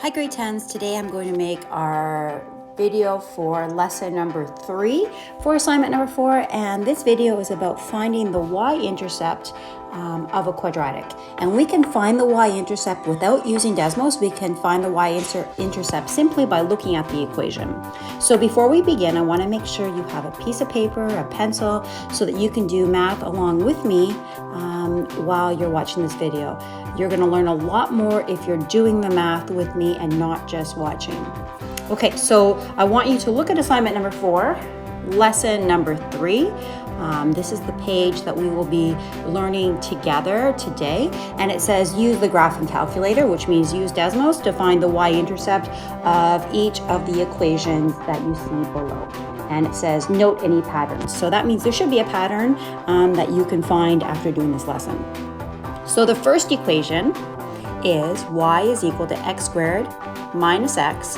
Hi grade 10s, today I'm going to make our video for lesson number 3 for assignment number 4, and this video is about finding the y-intercept of a quadratic. And we can find the y-intercept without using Desmos. We can find the y-intercept simply by looking at the equation. So before we begin, I want to make sure you have a piece of paper, a pencil, so that you can do math along with me while you're watching this video. You're going to learn a lot more if you're doing the math with me and not just watching. Okay, so I want you to look at assignment number 4, lesson number 3. This is the page that we will be learning together today, and it says use the graphing calculator, which means use Desmos to find the y-intercept of each of the equations that you see below. And it says note any patterns. So that means there should be a pattern that you can find after doing this lesson. So the first equation is y is equal to x squared minus x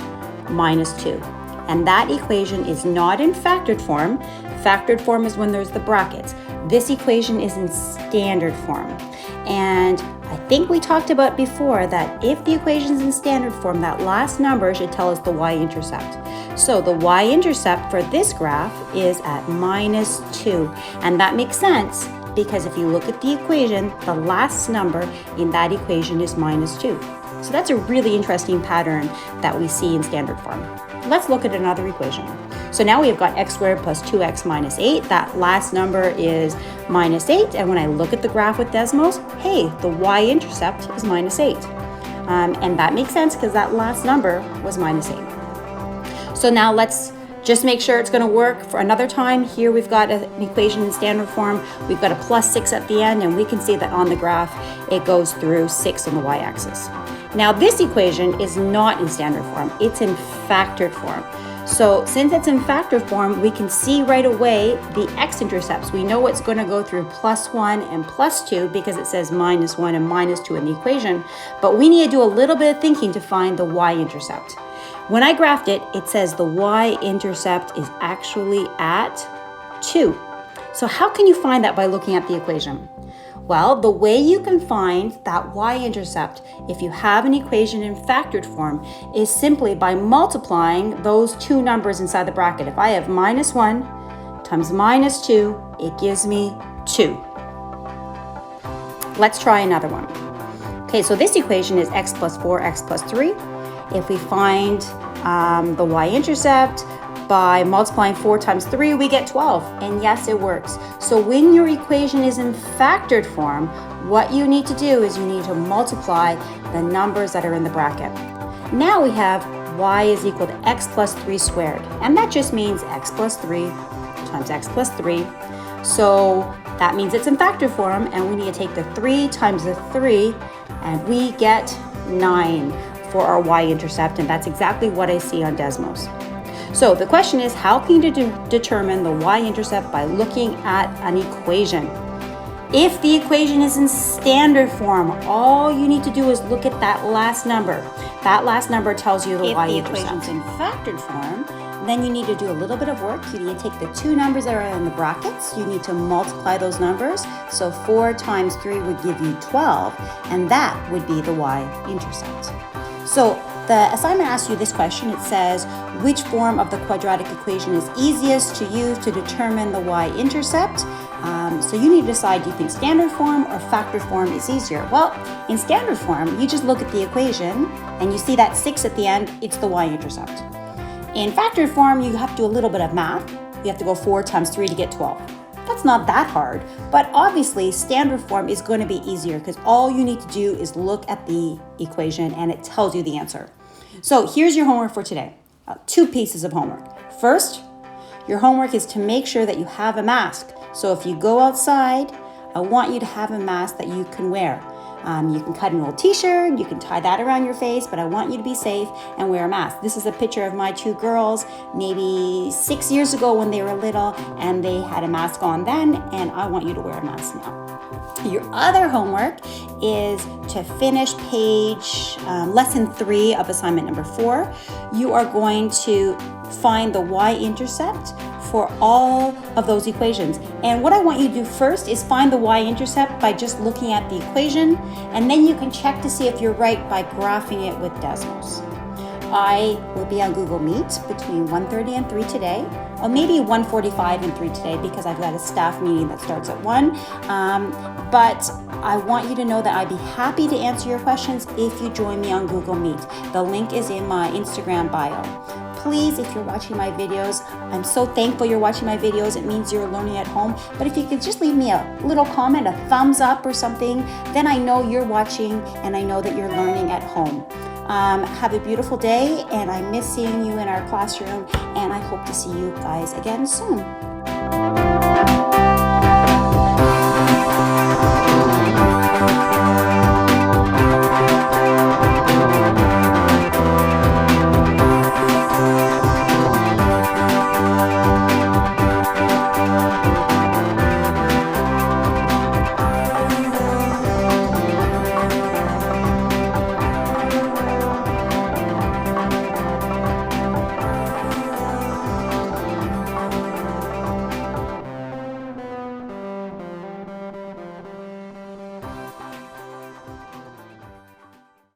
minus 2. And that equation is not in factored form. Factored form is when there's the brackets. This equation is in standard form. And I think we talked about before that if the equation is in standard form, that last number should tell us the y-intercept. So the y-intercept for this graph is at minus 2. And that makes sense because if you look at the equation, the last number in that equation is minus 2. So that's a really interesting pattern that we see in standard form. Let's look at another equation. So now we've got x squared plus 2x minus 8. That last number is minus 8. And when I look at the graph with Desmos, hey, the y-intercept is minus 8. And that makes sense because that last number was minus 8. So now let's just make sure it's going to work for another time. Here we've got an equation in standard form. We've got a plus 6 at the end, and we can see that on the graph it goes through 6 on the y-axis. Now this equation is not in standard form, it's in factored form. So since it's in factored form, we can see right away the x-intercepts. We know it's going to go through plus 1 and plus 2 because it says minus 1 and minus 2 in the equation. But we need to do a little bit of thinking to find the y-intercept. When I graphed it, it says the y-intercept is actually at 2. So how can you find that by looking at the equation? Well, the way you can find that y-intercept if you have an equation in factored form is simply by multiplying those two numbers inside the bracket. If I have minus 1 times minus 2, it gives me 2. Let's try another one. Okay, so this equation is x plus 4, x plus 3. If we find the y-intercept by multiplying 4 times 3, we get 12. And yes, it works. So when your equation is in factored form, what you need to do is you need to multiply the numbers that are in the bracket. Now we have y is equal to x plus 3 squared. And that just means x plus 3 times x plus 3. So that means it's in factored form, and we need to take the 3 times the 3, and we get 9 for our y-intercept, and that's exactly what I see on Desmos. So the question is, how can you determine the y-intercept by looking at an equation? If the equation is in standard form, all you need to do is look at that last number. That last number tells you the y-intercept. If the equation's in factored form, then you need to do a little bit of work. You need to take the two numbers that are in the brackets. You need to multiply those numbers. So 4 times 3 would give you 12, and that would be the y-intercept. So the assignment asks you this question. It says, which form of the quadratic equation is easiest to use to determine the y-intercept? So you need to decide, do you think standard form or factored form is easier? Well, in standard form, you just look at the equation and you see that 6 at the end, it's the y-intercept. In factored form, you have to do a little bit of math. You have to go 4 times 3 to get 12. That's not that hard, but obviously standard form is going to be easier because all you need to do is look at the equation and it tells you the answer. So here's your homework for today. 2 pieces of homework. First, your homework is to make sure that you have a mask. So if you go outside, I want you to have a mask that you can wear. You can cut an old t-shirt, you can tie that around your face, but I want you to be safe and wear a mask. This is a picture of my 2 girls, maybe 6 years ago when they were little, and they had a mask on then, and I want you to wear a mask now. Your other homework is to finish page lesson 3 of assignment number 4. You are going to find the y-intercept for all of those equations. And what I want you to do first is find the y-intercept by just looking at the equation, and then you can check to see if you're right by graphing it with decimals. I will be on Google Meet between 1:30 and 3 today, or maybe 1:45 and 3 today because I've got a staff meeting that starts at 1. But I want you to know that I'd be happy to answer your questions if you join me on Google Meet. The link is in my Instagram bio. Please, if you're watching my videos, I'm so thankful you're watching my videos. It means you're learning at home. But if you could just leave me a little comment, a thumbs up or something, then I know you're watching and I know that you're learning at home. Have a beautiful day, and I miss seeing you in our classroom, and I hope to see you guys again soon.